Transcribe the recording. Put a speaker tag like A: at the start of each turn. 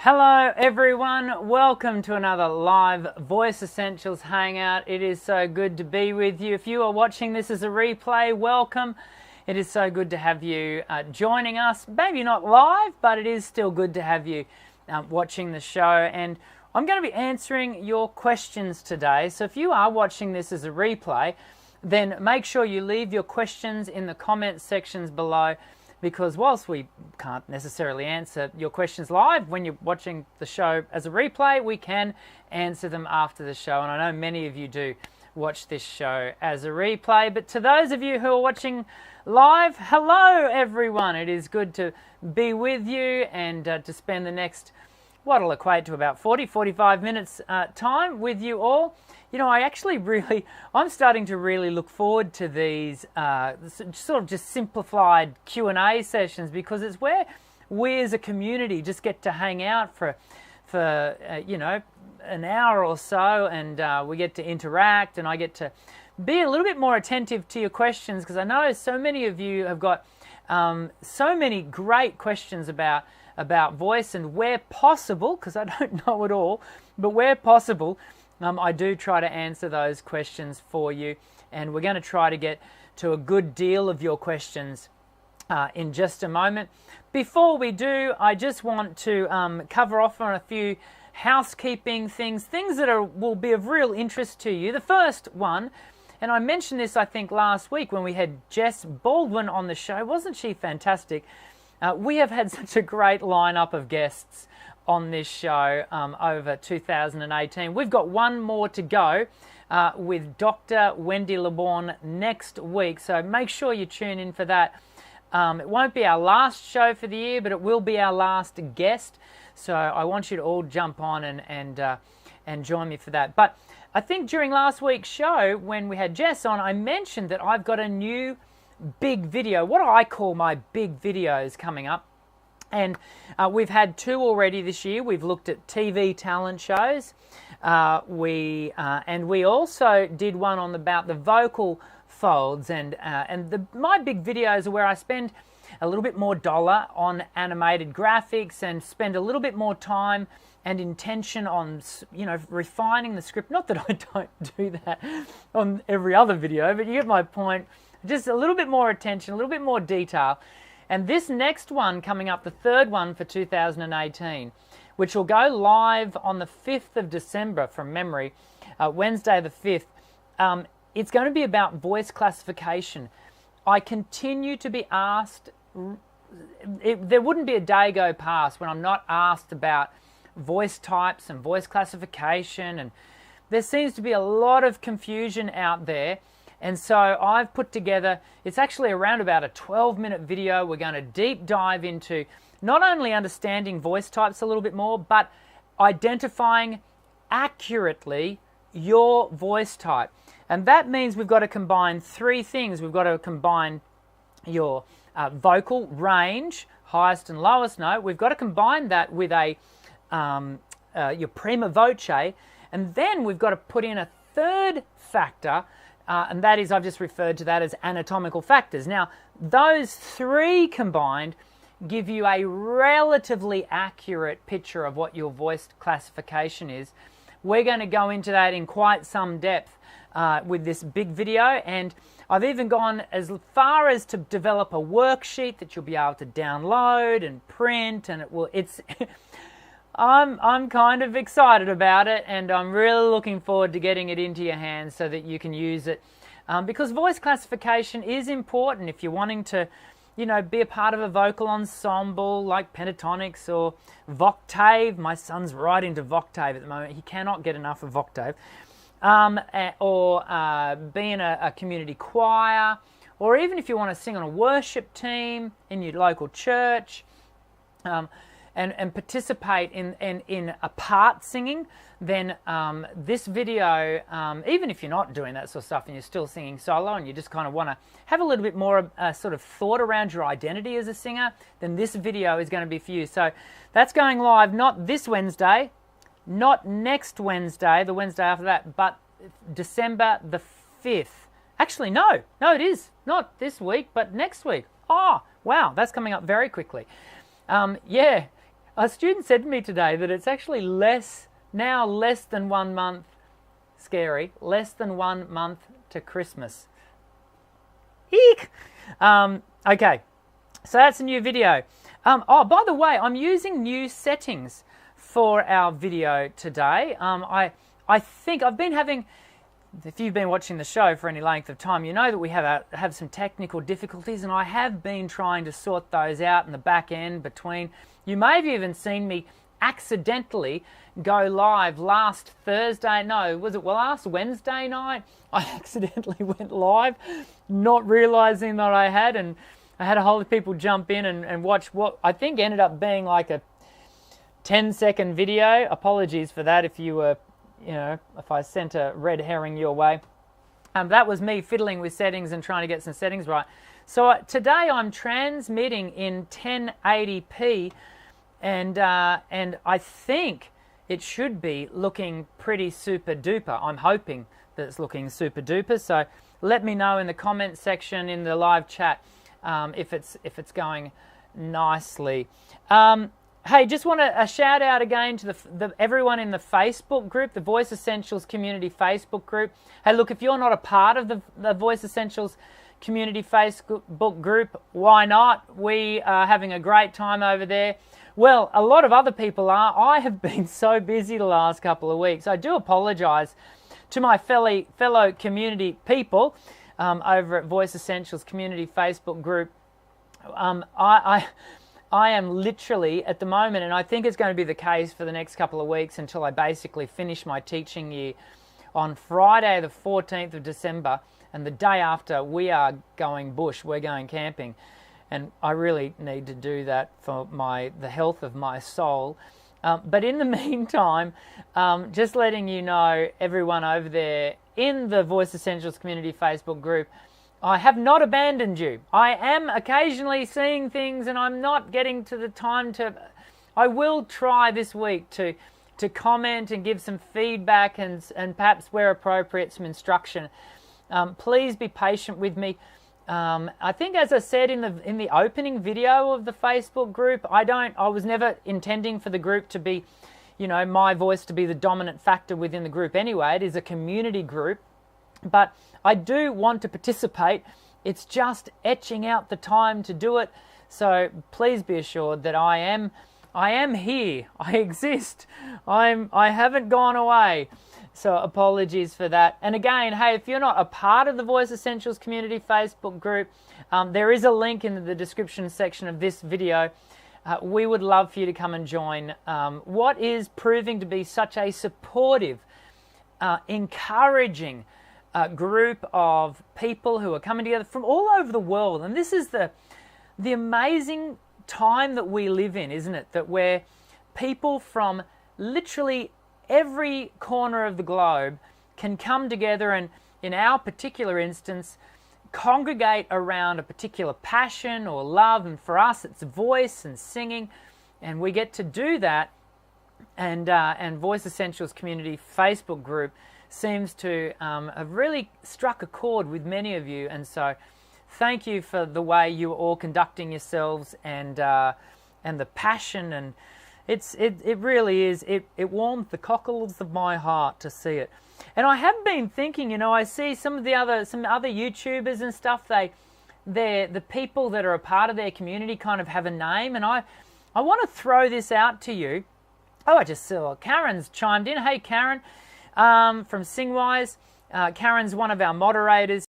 A: Hello everyone, welcome to another live Voice Essentials Hangout. It is so good to be with you. If you are watching this as a replay, welcome. It is so good to have you joining us. Maybe not live, but it is still good to have you watching the show. And I'm going to be answering your questions today. So if you are watching this as a replay, then make sure you leave your questions in the comment sections below, because whilst we can't necessarily answer your questions live when you're watching the show as a replay, we can answer them after the show. And I know many of you do watch this show as a replay. But to those of you who are watching live, hello everyone. It is good to be with you and to spend the next, what'll equate to about 45 minutes time with you all. You know, I'm starting to really look forward to these sort of just simplified Q&A sessions, because it's where we as a community just get to hang out for you know, an hour or so, and we get to interact, and I get to be a little bit more attentive to your questions, because I know so many of you have got so many great questions about voice, and where possible, because I don't know it all, but where possible, I do try to answer those questions for you, and we're going to try to get to a good deal of your questions in just a moment. Before we do, I just want to cover off on a few housekeeping things that will be of real interest to you. The first one, and I mentioned this I think last week when we had Jess Baldwin on the show. Wasn't she fantastic? We have had such a great lineup of guests on this show over 2018. We've got one more to go with Dr. Wendy LeBorn next week, so make sure you tune in for that. It won't be our last show for the year, but it will be our last guest, so I want you to all jump on and join me for that. But I think during last week's show, when we had Jess on, I mentioned that I've got a new big video, what I call my big videos, coming up. And we've had two already this year. We've looked at TV talent shows. We also did one about the vocal folds. And my big videos are where I spend a little bit more dollar on animated graphics and spend a little bit more time and intention on, you know, refining the script. Not that I don't do that on every other video, but you get my point. Just a little bit more attention, a little bit more detail. And this next one coming up, the third one for 2018, which will go live on the 5th of December from memory, Wednesday the 5th, it's going to be about voice classification. I continue to be asked, there wouldn't be a day go past when I'm not asked about voice types and voice classification, and there seems to be a lot of confusion out there. And so I've put together, it's actually around about a 12-minute video. We're going to deep dive into not only understanding voice types a little bit more, but identifying accurately your voice type. And that means we've got to combine three things. We've got to combine your vocal range, highest and lowest note. We've got to combine that with your prima voce. And then we've got to put in a third factor, and that is, I've just referred to that as anatomical factors. Now, those three combined give you a relatively accurate picture of what your voice classification is. We're going to go into that in quite some depth with this big video, and I've even gone as far as to develop a worksheet that you'll be able to download and print, and I'm kind of excited about it, and I'm really looking forward to getting it into your hands so that you can use it. Because voice classification is important if you're wanting to, you know, be a part of a vocal ensemble like pentatonics or Voctave. My son's right into Voctave at the moment. He cannot get enough of Voctave. Or be in a community choir, or even if you want to sing on a worship team in your local church. And participate in a part singing, then this video, even if you're not doing that sort of stuff and you're still singing solo and you just kind of want to have a little bit more sort of thought around your identity as a singer, then this video is going to be for you. So that's going live not this Wednesday, not next Wednesday, the Wednesday after that, but December the 5th. Actually, no, it is not this week, but next week. Oh, wow, that's coming up very quickly. Yeah. A student said to me today that it's actually less than 1 month, scary, less than 1 month to Christmas. Eek! Okay, so that's a new video. Oh, by the way, I'm using new settings for our video today. I think I've been having, if you've been watching the show for any length of time, you know that we have some technical difficulties, and I have been trying to sort those out in the back end between. You may have even seen me accidentally go live last Wednesday night? I accidentally went live, not realizing that I had, and I had a whole lot of people jump in and watch what I think ended up being like a 10-second video. Apologies for that if you were, if I sent a red herring your way. That was me fiddling with settings and trying to get some settings right. So today I'm transmitting in 1080p, and I think it should be looking pretty super duper. I'm hoping that it's looking super duper. So let me know in the comment section in the live chat if it's going nicely. Hey, just want a shout out again to everyone in the Facebook group, the Voice Essentials Community Facebook group. Hey, look, if you're not a part of the Voice Essentials Community Facebook group, why not? We are having a great time over there. Well, a lot of other people are. I have been so busy the last couple of weeks. I do apologise to my fellow community people over at Voice Essentials Community Facebook group. I am literally at the moment, and I think it's going to be the case for the next couple of weeks until I basically finish my teaching year on Friday the 14th of December, and the day after we are going bush, we're going camping. And I really need to do that for the health of my soul. But in the meantime, just letting you know, everyone over there in the Voice Essentials Community Facebook group, I have not abandoned you. I am occasionally seeing things and I'm not getting to the time to. I will try this week to comment and give some feedback and perhaps where appropriate some instruction. Please be patient with me. I think, as I said in the opening video of the Facebook group, I was never intending for the group to be, my voice to be the dominant factor within the group anyway. It is a community group, but I do want to participate. It's just etching out the time to do it. So please be assured that I am here. I exist. I haven't gone away. So apologies for that. And again, hey, if you're not a part of the Voice Essentials Community Facebook group, there is a link in the description section of this video. We would love for you to come and join what is proving to be such a supportive, encouraging group of people who are coming together from all over the world. And this is the amazing time that we live in, isn't it? That where people from literally every corner of the globe can come together and, in our particular instance, congregate around a particular passion or love. And for us, it's voice and singing, and we get to do that. And Voice Essentials Community Facebook group seems to have really struck a chord with many of you. And so thank you for the way you are all conducting yourselves and the passion, and it really is, it warms the cockles of my heart to see it. And I have been thinking, I see some other YouTubers and stuff, the people that are a part of their community kind of have a name, and I want to throw this out to you. Oh, I just saw Karen's chimed in. Hey, Karen, from Singwise. Karen's one of our moderators